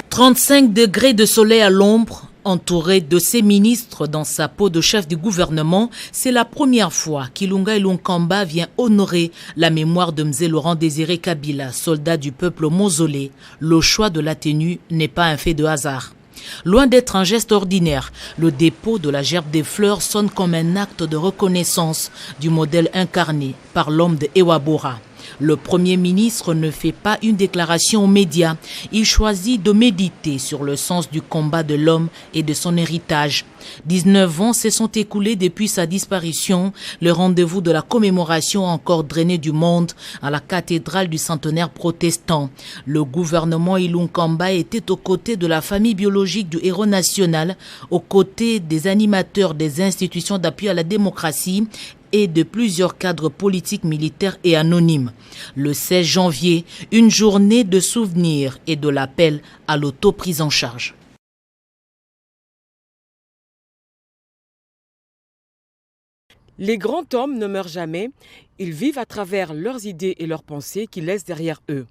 35 degrés de soleil à l'ombre, entouré de ses ministres dans sa peau de chef du gouvernement, c'est la première fois qu'Ilunga Ilunkamba vient honorer la mémoire de Mzee Laurent Désiré Kabila, soldat du peuple au mausolée. Le choix de la tenue n'est pas un fait de hasard. Loin d'être un geste ordinaire, le dépôt de la gerbe des fleurs sonne comme un acte de reconnaissance du modèle incarné par l'homme de Ewabora. Le Premier ministre ne fait pas une déclaration aux médias. Il choisit de méditer sur le sens du combat de l'homme et de son héritage. 19 ans se sont écoulés depuis sa disparition. Le rendez-vous de la commémoration a encore drainé du monde à la cathédrale du centenaire protestant. Le gouvernement Ilunkamba était aux côtés de la famille biologique du héros national, aux côtés des animateurs des institutions d'appui à la démocratie et de plusieurs cadres politiques, militaires et anonymes. Le 16 janvier, une journée de souvenirs et de l'appel à l'auto-prise en charge. Les grands hommes ne meurent jamais, ils vivent à travers leurs idées et leurs pensées qu'ils laissent derrière eux.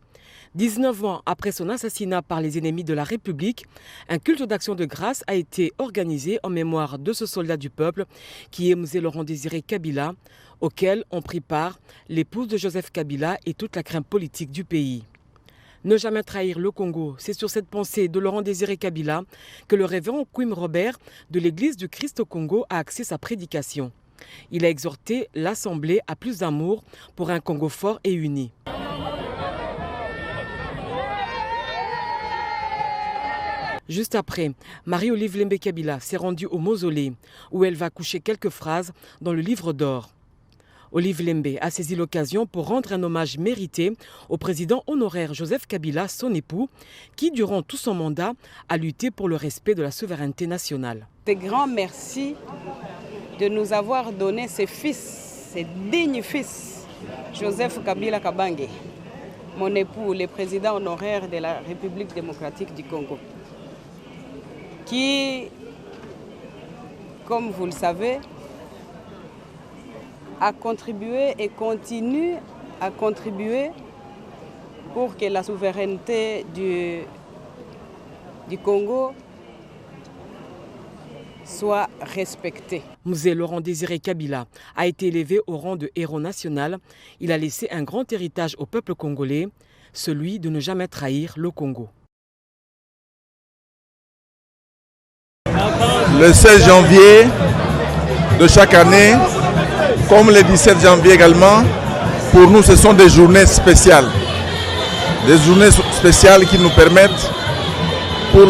19 ans après son assassinat par les ennemis de la République, un culte d'action de grâce a été organisé en mémoire de ce soldat du peuple qui est Mzee Laurent Désiré Kabila, auquel ont pris part l'épouse de Joseph Kabila et toute la crème politique du pays. Ne jamais trahir le Congo, c'est sur cette pensée de Laurent Désiré Kabila que le révérend Kwim Robert de l'Église du Christ au Congo a axé sa prédication. Il a exhorté l'Assemblée à plus d'amour pour un Congo fort et uni. Juste après, Marie-Olive Lembe Kabila s'est rendue au mausolée où elle va coucher quelques phrases dans le livre d'or. Olive Lembe a saisi l'occasion pour rendre un hommage mérité au président honoraire Joseph Kabila, son époux, qui durant tout son mandat a lutté pour le respect de la souveraineté nationale. Un grand merci de nous avoir donné ses fils, ses dignes fils, Joseph Kabila Kabange, mon époux, le président honoraire de la République démocratique du Congo, qui, comme vous le savez, a contribué et continue à contribuer pour que la souveraineté du Congo soit respectée. Mzee Laurent Désiré Kabila a été élevé au rang de héros national. Il a laissé un grand héritage au peuple congolais, celui de ne jamais trahir le Congo. Le 16 janvier de chaque année, comme le 17 janvier également, pour nous ce sont des journées spéciales. Des journées spéciales qui nous permettent pour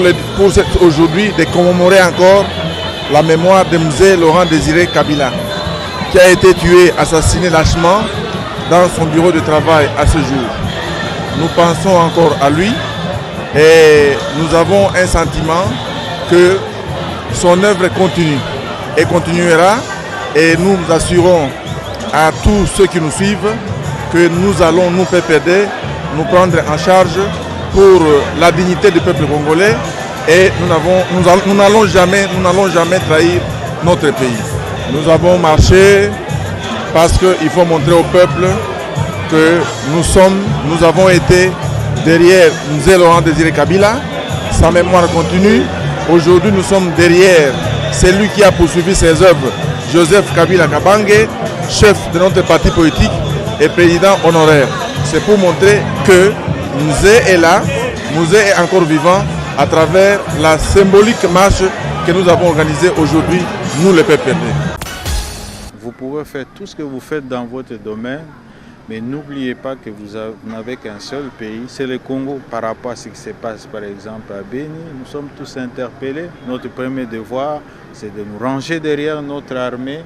aujourd'hui de commémorer encore la mémoire de Mzee Laurent Désiré Kabila, qui a été tué, assassiné lâchement dans son bureau de travail à ce jour. Nous pensons encore à lui et nous avons un sentiment que son œuvre continue et continuera, et nous assurons à tous ceux qui nous suivent que nous allons, nous PPD, nous prendre en charge pour la dignité du peuple congolais, et nous n'allons jamais trahir notre pays. Nous avons marché parce qu'il faut montrer au peuple que nous avons été derrière Mzee Laurent Désiré Kabila, sa mémoire continue. Aujourd'hui, nous sommes derrière celui qui a poursuivi ses œuvres, Joseph Kabila Kabange, chef de notre parti politique et président honoraire. C'est pour montrer que Mzee est là, Mzee est encore vivant à travers la symbolique marche que nous avons organisée aujourd'hui, nous les PPD. Vous pouvez faire tout ce que vous faites dans votre domaine, mais n'oubliez pas que vous n'avez qu'un seul pays, c'est le Congo. Par rapport à ce qui se passe par exemple à Béni, nous sommes tous interpellés. Notre premier devoir, c'est de nous ranger derrière notre armée.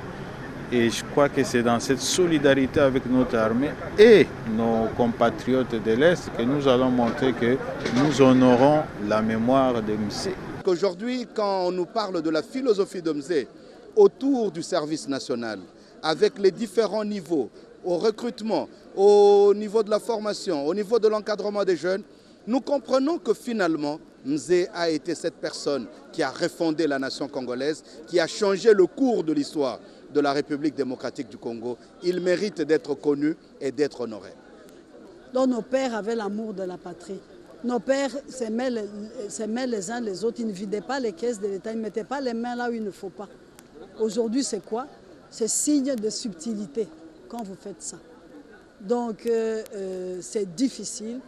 Et je crois que c'est dans cette solidarité avec notre armée et nos compatriotes de l'Est que nous allons montrer que nous honorons la mémoire de Mzee. Aujourd'hui, quand on nous parle de la philosophie de Mzee autour du service national, avec les différents niveaux, au recrutement, au niveau de la formation, au niveau de l'encadrement des jeunes, nous comprenons que finalement, Mzee a été cette personne qui a refondé la nation congolaise, qui a changé le cours de l'histoire de la République démocratique du Congo. Il mérite d'être connu et d'être honoré. Donc nos pères avaient l'amour de la patrie. Nos pères s'aimaient les uns les autres, ils ne vidaient pas les caisses de l'État, ils ne mettaient pas les mains là où il ne faut pas. Aujourd'hui, c'est quoi? C'est signe de subtilité quand vous faites ça. Donc, c'est difficile,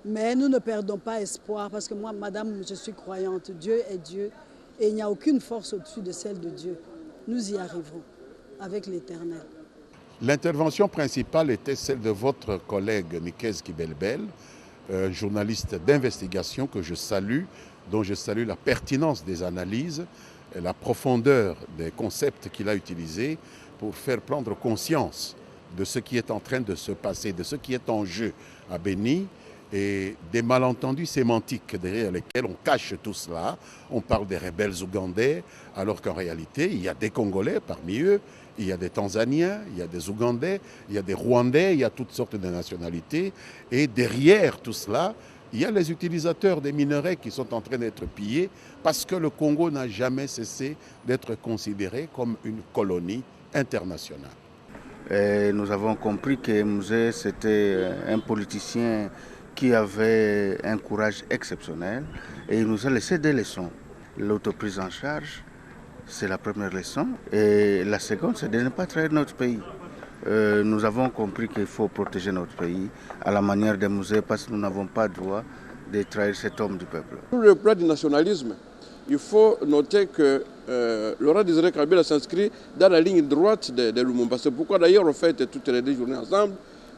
mais nous ne perdons pas espoir parce que moi, madame, je suis croyante, Dieu est Dieu et il n'y a aucune force au-dessus de celle de Dieu. Nous y arriverons avec l'Éternel. L'intervention principale était celle de votre collègue Nikes Kibelbel, journaliste d'investigation que je salue, dont je salue la pertinence des analyses, et la profondeur des concepts qu'il a utilisés pour faire prendre conscience de ce qui est en train de se passer, de ce qui est en jeu à Béni et des malentendus sémantiques derrière lesquels on cache tout cela. On parle des rebelles ougandais alors qu'en réalité il y a des Congolais parmi eux, il y a des Tanzaniens, il y a des Ougandais, il y a des Rwandais, il y a toutes sortes de nationalités et derrière tout cela, il y a les utilisateurs des minerais qui sont en train d'être pillés parce que le Congo n'a jamais cessé d'être considéré comme une colonie internationale. Et nous avons compris que Mzee, c'était un politicien qui avait un courage exceptionnel et il nous a laissé des leçons. L'autoprise en charge, c'est la première leçon. Et la seconde, c'est de ne pas trahir notre pays. Nous avons compris qu'il faut protéger notre pays à la manière de Mzee parce que nous n'avons pas le droit de trahir cet homme du peuple. Sur le plan du nationalisme, il faut noter que Laurent Désiré Kabila s'inscrit dans la ligne droite de Lumumba. C'est pourquoi d'ailleurs on fait toutes les 2 journées ensemble,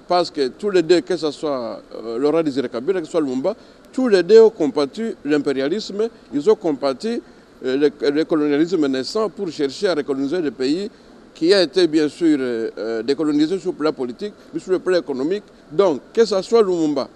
parce que tous les deux, que ce soit Laurent Désiré Kabila, que ce soit Lumumba, tous les deux ont combattu l'impérialisme, ils ont combattu le colonialisme naissant pour chercher à recoloniser le pays qui a été bien sûr décolonisé sur le plan politique, mais sur le plan économique. Donc, que ce soit Lumumba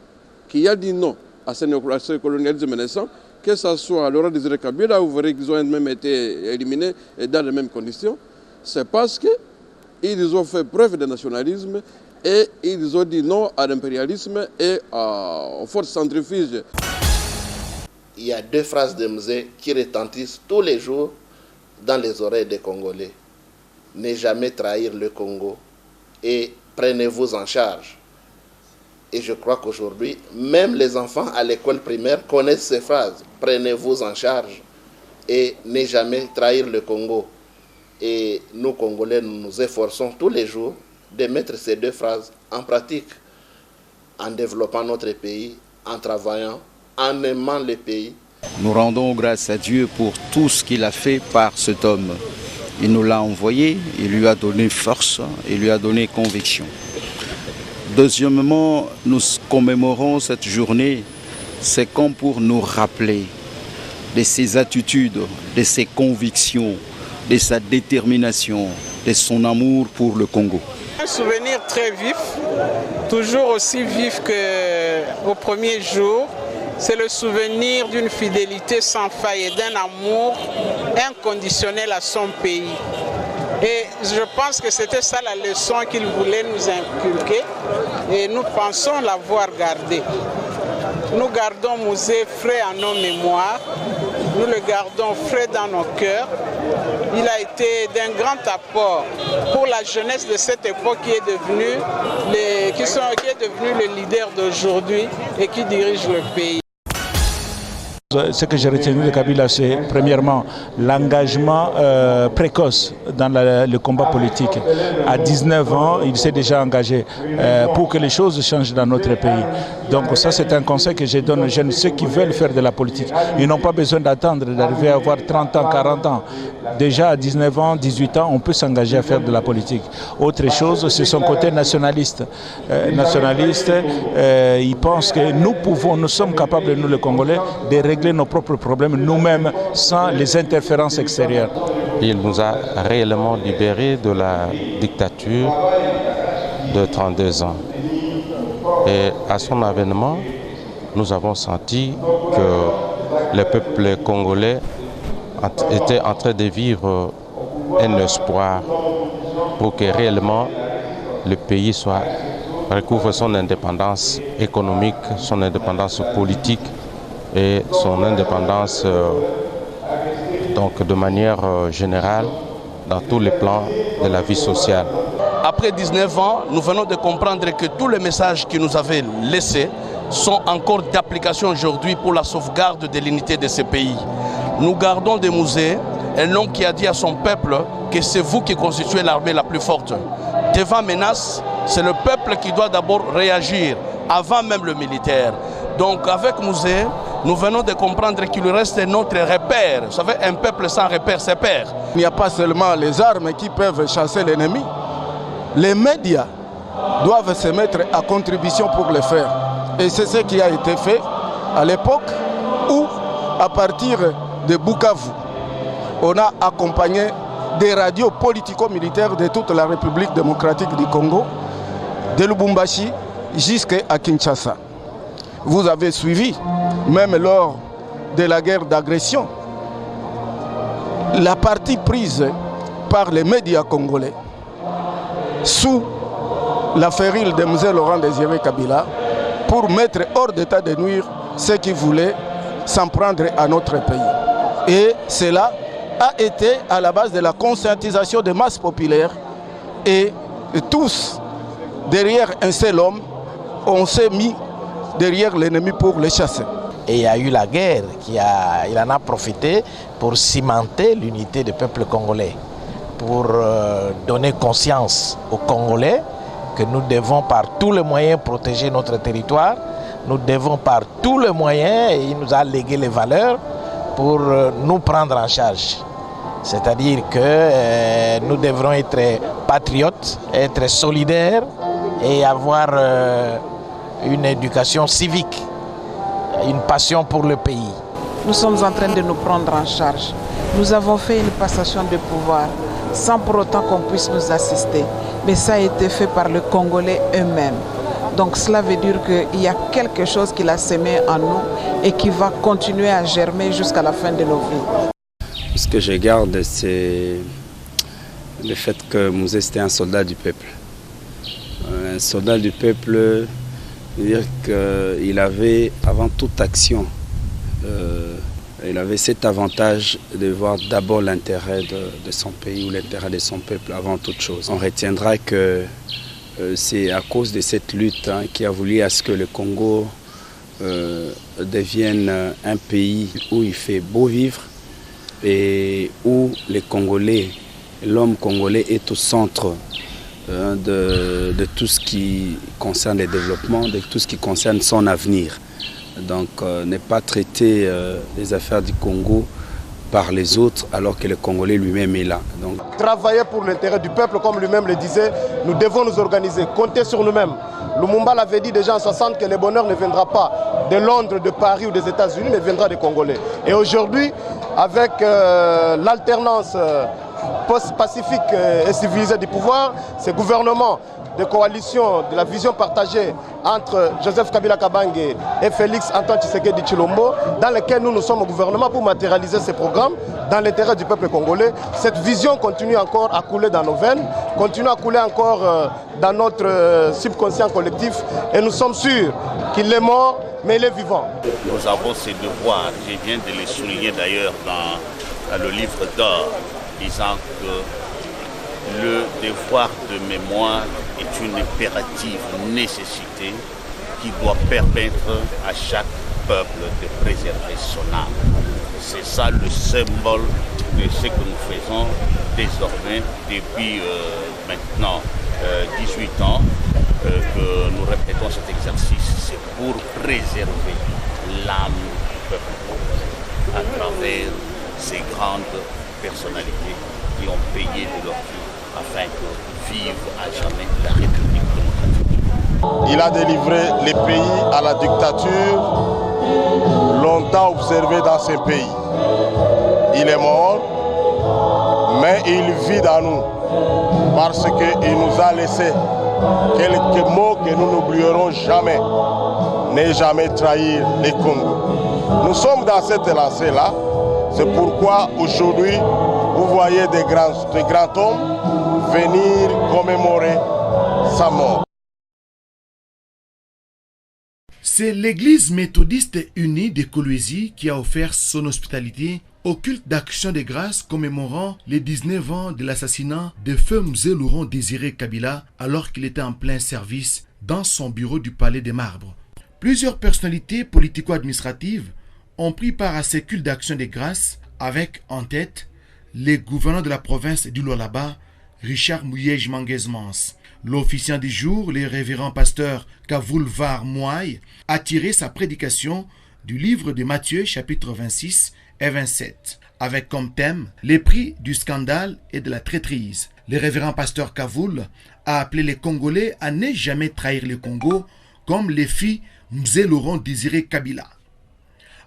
qui a dit non à ce colonialisme naissant, que ce soit Laurent Désiré Kabila, vous verrez qu'ils ont même été éliminés dans les mêmes conditions, c'est parce qu'ils ont fait preuve de nationalisme et ils ont dit non à l'impérialisme et aux forces centrifuges. Il y a 2 phrases de Mzee qui retentissent tous les jours dans les oreilles des Congolais. Ne jamais trahir le Congo et prenez-vous en charge. Et je crois qu'aujourd'hui, même les enfants à l'école primaire connaissent ces phrases. Prenez-vous en charge et ne jamais trahir le Congo. Et nous, Congolais, nous nous efforçons tous les jours de mettre ces 2 phrases en pratique, en développant notre pays, en travaillant, en aimant le pays. Nous rendons grâce à Dieu pour tout ce qu'il a fait par cet homme. Il nous l'a envoyé, il lui a donné force, il lui a donné conviction. Deuxièmement, nous commémorons cette journée, c'est comme pour nous rappeler de ses attitudes, de ses convictions, de sa détermination, de son amour pour le Congo. Un souvenir très vif, toujours aussi vif qu'au premier jour. C'est le souvenir d'une fidélité sans faille et d'un amour inconditionnel à son pays. Et je pense que c'était ça la leçon qu'il voulait nous inculquer et nous pensons l'avoir gardée. Nous gardons Mzee frais en nos mémoires, nous le gardons frais dans nos cœurs. Il a été d'un grand apport pour la jeunesse de cette époque qui est devenu le leader d'aujourd'hui et qui dirige le pays. Ce que j'ai retenu de Kabila, c'est premièrement l'engagement précoce dans le combat politique. À 19 ans, il s'est déjà engagé pour que les choses changent dans notre pays. Donc ça, c'est un conseil que je donne aux jeunes, ceux qui veulent faire de la politique. Ils n'ont pas besoin d'attendre, d'arriver à avoir 30 ans, 40 ans. Déjà à 19 ans, 18 ans, on peut s'engager à faire de la politique. Autre chose, c'est son côté nationaliste. Il pense que nous sommes capables, nous les Congolais, de régler nos propres problèmes nous-mêmes sans les interférences extérieures. Il nous a réellement libérés de la dictature de 32 ans. Et à son avènement, nous avons senti que le peuple congolais était en train de vivre un espoir pour que réellement le pays recouvre son indépendance économique, son indépendance politique et son indépendance donc de manière générale dans tous les plans de la vie sociale. Après 19 ans, nous venons de comprendre que tous les messages qu'il nous avait laissés sont encore d'application aujourd'hui pour la sauvegarde de l'unité de ce pays. Nous gardons des musées, un homme qui a dit à son peuple que c'est vous qui constituez l'armée la plus forte. Devant menace, c'est le peuple qui doit d'abord réagir, avant même le militaire. Donc avec Musée, nous venons de comprendre qu'il reste notre repère. Vous savez, un peuple sans repère, c'est père. Il n'y a pas seulement les armes qui peuvent chasser l'ennemi. Les médias doivent se mettre à contribution pour le faire. Et c'est ce qui a été fait à l'époque où, à partir de Bukavu, on a accompagné des radios politico-militaires de toute la République démocratique du Congo, de Lubumbashi jusqu'à Kinshasa. Vous avez suivi, même lors de la guerre d'agression, la partie prise par les médias congolais sous la férule de M. Laurent Désiré Kabila pour mettre hors d'état de nuire ceux qui voulaient s'en prendre à notre pays. Et cela a été à la base de la conscientisation des masses populaires et tous, derrière un seul homme, on s'est mis derrière l'ennemi pour le chasser. Et il y a eu la guerre, il en a profité pour cimenter l'unité du peuple congolais, pour donner conscience aux Congolais que nous devons par tous les moyens protéger notre territoire, nous devons par tous les moyens, et il nous a légué les valeurs pour nous prendre en charge. C'est-à-dire que nous devrons être patriotes, être solidaires et avoir une éducation civique, une passion pour le pays. Nous sommes en train de nous prendre en charge. Nous avons fait une passation de pouvoir sans pour autant qu'on puisse nous assister. Mais ça a été fait par les Congolais eux-mêmes. Donc cela veut dire qu'il y a quelque chose qu'il a sémé en nous et qui va continuer à germer jusqu'à la fin de nos vies. Ce que je garde, c'est le fait que Musée était un soldat du peuple. Un soldat du peuple, c'est-à-dire qu'il avait, avant toute action, il avait cet avantage de voir d'abord l'intérêt de son pays ou l'intérêt de son peuple avant toute chose. On retiendra que c'est à cause de cette lutte qui a voulu à ce que le Congo devienne un pays où il fait beau vivre et où les Congolais, l'homme congolais est au centre de tout ce qui concerne le développement, de tout ce qui concerne son avenir. Donc ne pas traiter les affaires du Congo par les autres alors que le Congolais lui-même est là. Donc, travailler pour l'intérêt du peuple, comme lui-même le disait, nous devons nous organiser, compter sur nous-mêmes. Lumumba l'avait dit déjà en 60 que le bonheur ne viendra pas de Londres, de Paris ou des États-Unis, mais viendra des Congolais. Et aujourd'hui, avec l'alternance post-pacifique et civilisée du pouvoir, ce gouvernement de coalition, de la vision partagée entre Joseph Kabila Kabange et Félix Antoine Tshisekedi Tshilombo, dans lequel nous sommes au gouvernement pour matérialiser ces programmes dans l'intérêt du peuple congolais. Cette vision continue encore à couler dans nos veines, continue à couler encore dans notre subconscient collectif et nous sommes sûrs qu'il est mort, mais il est vivant. Nous avons ces devoirs, je viens de les souligner d'ailleurs dans le livre d'or, disant que le devoir de mémoire est une impérative nécessité qui doit permettre à chaque peuple de préserver son âme. C'est ça le symbole de ce que nous faisons désormais depuis maintenant 18 ans que nous répétons cet exercice. C'est pour préserver l'âme du peuple à travers ces grandes personnalités qui ont payé de leur vie afin que vive à jamais la République démocratique. Il a délivré les pays à la dictature longtemps observée dans ces pays. Il est mort, mais il vit dans nous parce qu'il nous a laissé quelques mots que nous n'oublierons jamais. Ne jamais trahir les Congos. Nous sommes dans cette lancée-là. C'est pourquoi aujourd'hui, vous voyez des grands hommes venir commémorer sa mort. C'est l'église méthodiste unie de Kolwezi qui a offert son hospitalité au culte d'action de grâce commémorant les 19 ans de l'assassinat de feu Musée Laurent Désiré Kabila alors qu'il était en plein service dans son bureau du Palais des Marbres. Plusieurs personnalités politico-administratives ont pris part à ces cultes d'action des grâces avec en tête les gouverneurs de la province du Lualaba, Richard Mouyej Manguez-Mans. L'officiant du jour, le révérend pasteur Kavoul Var Mouaï, a tiré sa prédication du livre de Matthieu chapitre 26 et 27, avec comme thème les prix du scandale et de la traîtrise. Le révérend pasteur Kavoul a appelé les Congolais à ne jamais trahir le Congo comme les fit Mzee Laurent Désiré Kabila.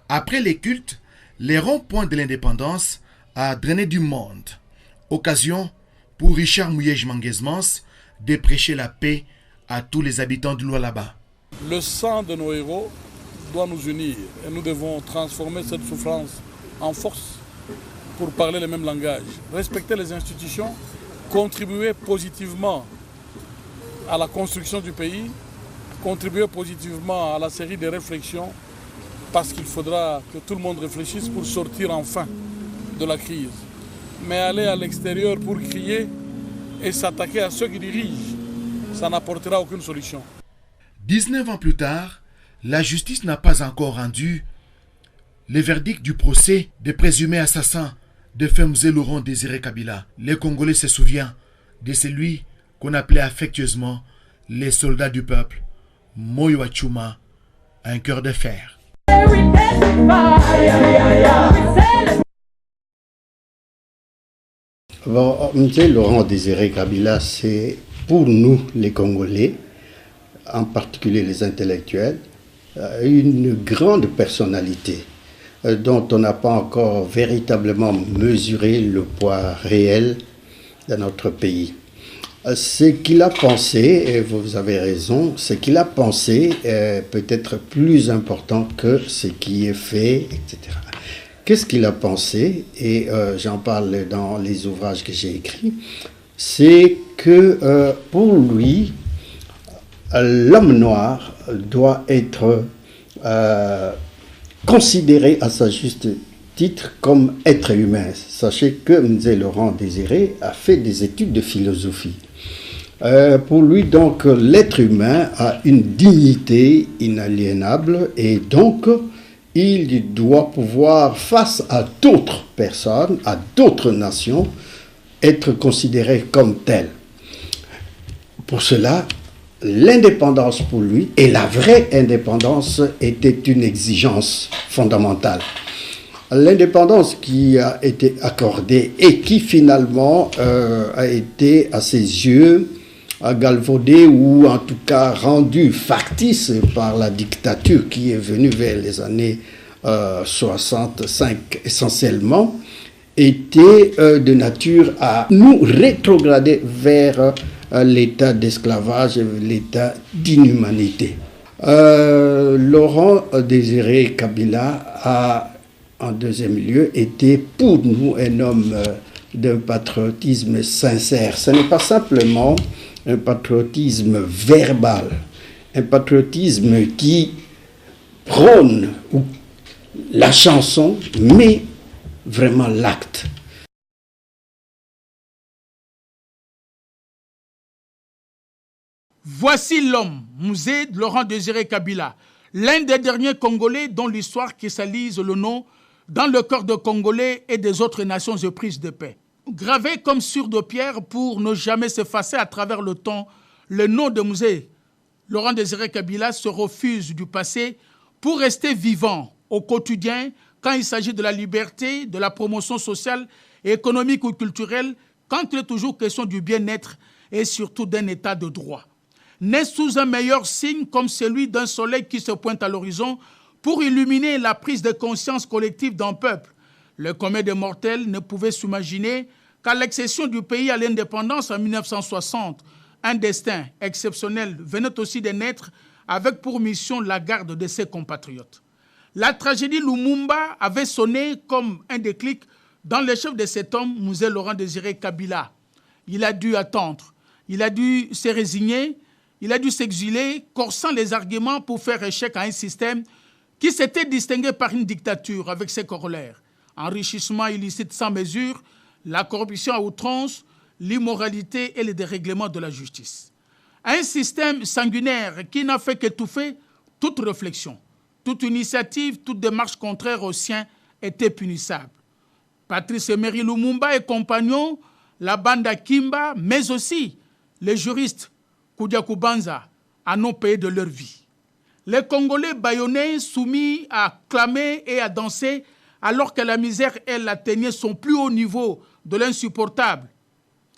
Après les cultes, les ronds-points de l'indépendance a drainé du monde. Occasion pour Richard Mouyej Manguez-Mans de prêcher la paix à tous les habitants du Lualaba. Le sang de nos héros doit nous unir et nous devons transformer cette souffrance en force pour parler le même langage, respecter les institutions, contribuer positivement à la construction du pays, contribuer positivement à la série de réflexions, parce qu'il faudra que tout le monde réfléchisse pour sortir enfin de la crise. Mais aller à l'extérieur pour crier et s'attaquer à ceux qui dirigent, ça n'apportera aucune solution. 19 ans plus tard, la justice n'a pas encore rendu le verdict du procès des présumés assassins de Mzee Laurent Désiré Kabila. Les Congolais se souviennent de celui qu'on appelait affectueusement les soldats du peuple, Moyo Achuma, un cœur de fer. Mzee Laurent Désiré Kabila, c'est pour nous les Congolais, en particulier les intellectuels, une grande personnalité dont on n'a pas encore véritablement mesuré le poids réel dans notre pays. Ce qu'il a pensé, et vous avez raison, ce qu'il a pensé est peut-être plus important que ce qui est fait, etc. Qu'est-ce qu'il a pensé, et j'en parle dans les ouvrages que j'ai écrits, c'est que pour lui, l'homme noir doit être considéré à sa juste titre comme être humain. Sachez que Mzee Laurent Désiré a fait des études de philosophie. Pour lui, donc, l'être humain a une dignité inaliénable et donc il doit pouvoir, face à d'autres personnes, à d'autres nations, être considéré comme tel. Pour cela, l'indépendance pour lui, et la vraie indépendance, était une exigence fondamentale. L'indépendance qui a été accordée et qui finalement a été à ses yeux galvaudée ou en tout cas rendue factice par la dictature qui est venue vers les années 65 essentiellement, était de nature à nous rétrograder vers l'état d'esclavage, l'état d'inhumanité. Laurent Désiré Kabila a, en deuxième lieu, été pour nous un homme d'un patriotisme sincère. Ce n'est pas simplement un patriotisme verbal, un patriotisme qui prône la chanson, mais vraiment l'acte. Voici l'homme, Mzee Laurent Désiré Kabila, l'un des derniers Congolais dont l'histoire cristallise le nom dans le cœur des Congolais et des autres nations éprises de paix. Gravé comme sur de pierre pour ne jamais s'effacer à travers le temps, le nom de Mzee Laurent Désiré Kabila se refuse du passé pour rester vivant au quotidien quand il s'agit de la liberté, de la promotion sociale, économique ou culturelle, quand il est toujours question du bien-être et surtout d'un état de droit. Né sous un meilleur signe comme celui d'un soleil qui se pointe à l'horizon pour illuminer la prise de conscience collective d'un peuple, le commun des mortels ne pouvait s'imaginer qu'à l'accession du pays à l'indépendance en 1960, un destin exceptionnel venait aussi de naître avec pour mission la garde de ses compatriotes. La tragédie Lumumba avait sonné comme un déclic dans le chef de cet homme, Mzee Laurent Désiré Kabila. Il a dû attendre, il a dû se résigner, il a dû s'exiler, corsant les arguments pour faire échec à un système qui s'était distingué par une dictature avec ses corollaires. Enrichissement illicite sans mesure, la corruption à outrance, l'immoralité et le dérèglement de la justice. Un système sanguinaire qui n'a fait qu'étouffer Toute réflexion, toute initiative, toute démarche contraire aux siens était punissable. Patrice Emery Lumumba et compagnons, la bande Kimba, mais aussi les juristes Koudiakou Banza en ont payé de leur vie. Les Congolais bâillonnés, soumis à clamer et à danser, alors que la misère, elle, atteignait son plus haut niveau de l'insupportable.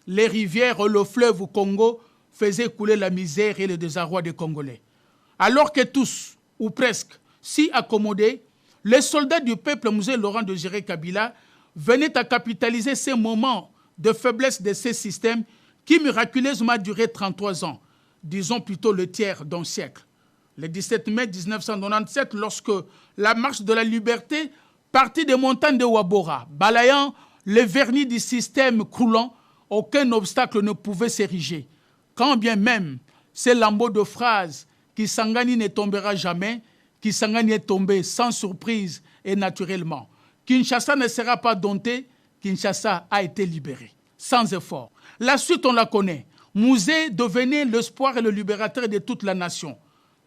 Les rivières et le fleuve Congo faisaient couler la misère et le désarroi des Congolais. Alors que tous, ou presque, si accommodés, les soldats du peuple Mzee Laurent Désiré Kabila venaient à capitaliser ces moments de faiblesse de ces systèmes qui miraculeusement duraient 33 ans, disons plutôt le tiers d'un siècle. Le 17 mai 1997, lorsque la marche de la liberté partit des montagnes de Wabora, balayant le vernis du système croulant, aucun obstacle ne pouvait s'ériger. Quand bien même ces lambeaux de phrases « Kisangani ne tombera jamais », Kisangani est tombé sans surprise et naturellement. Kinshasa ne sera pas dompté, Kinshasa a été libéré, sans effort. La suite, on la connaît. Mzee devenait l'espoir et le libérateur de toute la nation.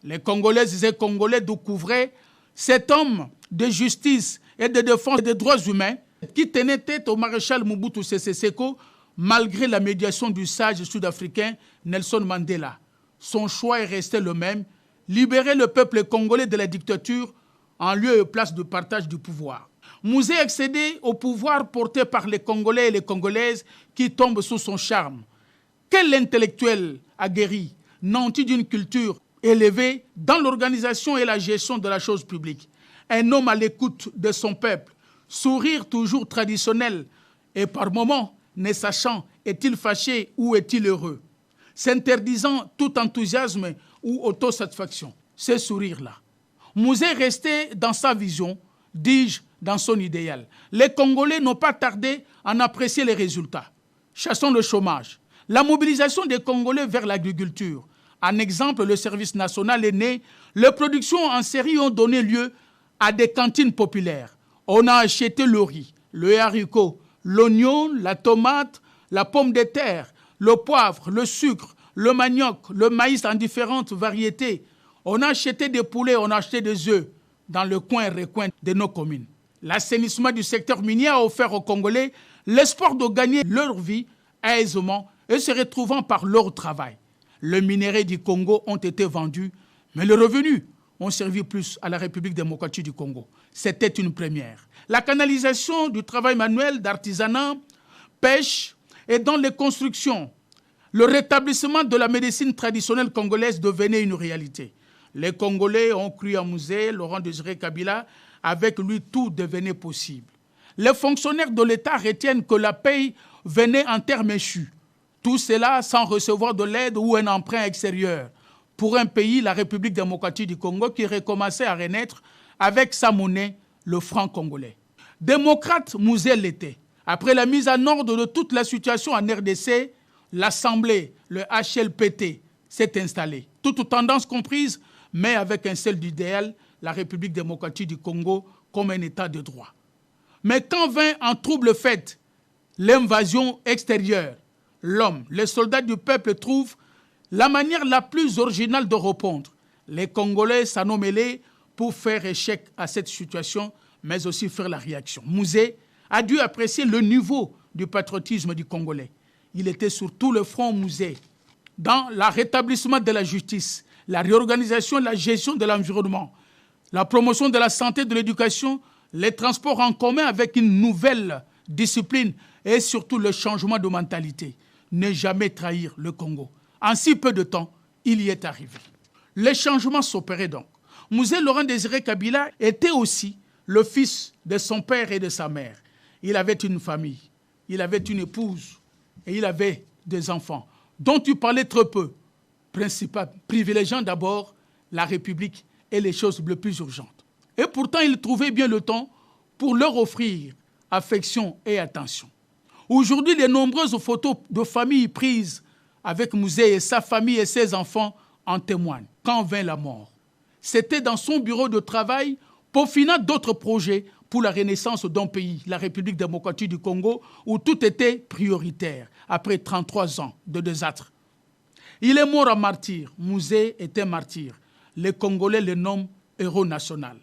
Les Congolaises et Congolais découvraient cet homme de justice et de défense des droits humains qui tenait tête au maréchal Mobutu Sese Seko malgré la médiation du sage sud-africain Nelson Mandela. Son choix est resté le même, libérer le peuple congolais de la dictature en lieu et place de partage du pouvoir. Mzee accédait au pouvoir porté par les Congolais et les Congolaises qui tombent sous son charme. Quel intellectuel aguerri, nanti d'une culture élevée dans l'organisation et la gestion de la chose publique. Un homme à l'écoute de son peuple, sourire toujours traditionnel et par moments ne sachant est-il fâché ou est-il heureux, s'interdisant tout enthousiasme ou autosatisfaction. Ce sourire-là. Mzee restait dans sa vision, dis-je, dans son idéal. Les Congolais n'ont pas tardé à en apprécier les résultats. Chassons le chômage. La mobilisation des Congolais vers l'agriculture. En exemple, le service national est né. Les productions en série ont donné lieu à des cantines populaires. On a acheté le riz, le haricot, l'oignon, la tomate, la pomme de terre, le poivre, le sucre, le manioc, le maïs en différentes variétés. On a acheté des poulets, on a acheté des œufs dans le coin et recoin de nos communes. L'assainissement du secteur minier a offert aux Congolais l'espoir de gagner leur vie aisément et se retrouvant par leur travail. Les minéraux du Congo ont été vendus, mais les revenus ont servi plus à la République démocratique du Congo. C'était une première. La canalisation du travail manuel, d'artisanat, pêche et dans les constructions. Le rétablissement de la médecine traditionnelle congolaise devenait une réalité. Les Congolais ont cru à Mzee Laurent Désiré Kabila. Avec lui, tout devenait possible. Les fonctionnaires de l'État retiennent que la paye venait en termes échus. Tout cela sans recevoir de l'aide ou un emprunt extérieur. Pour un pays, la République démocratique du Congo, qui recommençait à renaître avec sa monnaie, le franc congolais. Démocrate, Mzee l'était. Après la mise en ordre de toute la situation en RDC, l'Assemblée, le HLPT, s'est installée. Toutes tendances comprises, mais avec un seul idéal, la République démocratique du Congo comme un État de droit. Mais quand vint en trouble fait l'invasion extérieure, l'homme, les soldats du peuple trouvent la manière la plus originale de répondre. Les Congolais s'en ont mêlés pour faire échec à cette situation, mais aussi faire la réaction. Mzee a dû apprécier le niveau du patriotisme du Congolais. Il était sur tout le front Mzee, dans le rétablissement de la justice, la réorganisation et la gestion de l'environnement, la promotion de la santé et de l'éducation, les transports en commun avec une nouvelle discipline et surtout le changement de mentalité. Ne jamais trahir le Congo. En si peu de temps, il y est arrivé. Les changements s'opéraient donc. Mzee Laurent Désiré Kabila était aussi le fils de son père et de sa mère. Il avait une famille, il avait une épouse et il avait des enfants dont tu parlais très peu, privilégiant d'abord la République et les choses les plus urgentes. Et pourtant, il trouvait bien le temps pour leur offrir affection et attention. Aujourd'hui, les nombreuses photos de famille prises avec Mzee et sa famille et ses enfants en témoignent. Quand vint la mort, c'était dans son bureau de travail, peaufinant d'autres projets pour la renaissance d'un pays, la République démocratique du Congo, où tout était prioritaire, après 33 ans de désastre. Il est mort en martyr. Mzee était martyr. les Congolais le nomment héros national.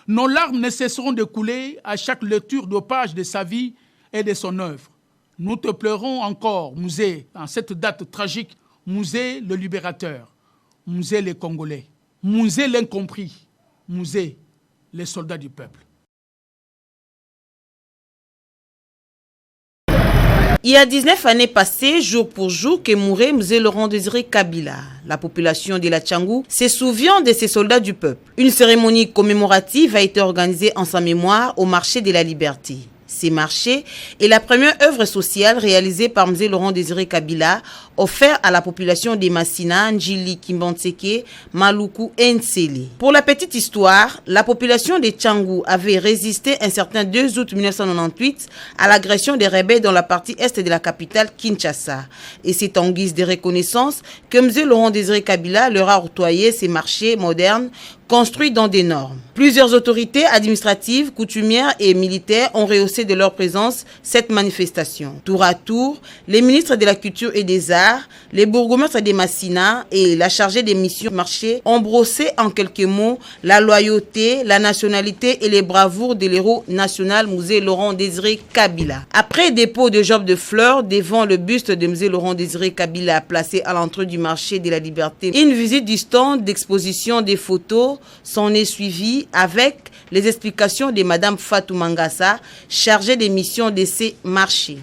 Nos larmes ne cesseront de couler à chaque lecture de pages de sa vie et de son œuvre. Nous te pleurons encore, Mouzé, en cette date tragique, Mouzé le libérateur, Mouzé les Congolais, Mouzé l'incompris, Mouzé les soldats du peuple. Il y a 19 années passées, jour pour jour, que mourait Mzee Laurent Désiré Kabila. La population de la Tchangou se souvient de ces soldats du peuple. Une cérémonie commémorative a été organisée en sa mémoire au marché de la Liberté. Ces marchés est la première œuvre sociale réalisée par Mzee Laurent Désiré Kabila, offert à la population des Massina, Njili, Kimbantseke, Maluku et Nsele. Pour la petite histoire, la population des Tchangou avait résisté un certain 2 août 1998 à l'agression des rebelles dans la partie est de la capitale Kinshasa. Et c'est en guise de reconnaissance que Mzee Laurent Désiré Kabila leur a octroyé ces marchés modernes construits dans des normes. Plusieurs autorités administratives, coutumières et militaires ont rehaussé de leur présence cette manifestation. Tour à tour, les ministres de la Culture et des Arts, les bourgmestres des Massina et la chargée des missions marché ont brossé en quelques mots la loyauté, la nationalité et les bravoures de l'héros national Mzee Laurent Désiré Kabila. Après dépôt de jobs de fleurs devant le buste de Mzee Laurent Désiré Kabila placé à l'entrée du marché de la Liberté, une visite du stand d'exposition des photos s'en est suivie avec les explications de Madame Fatou Mangassa, chargée des missions de ces marchés.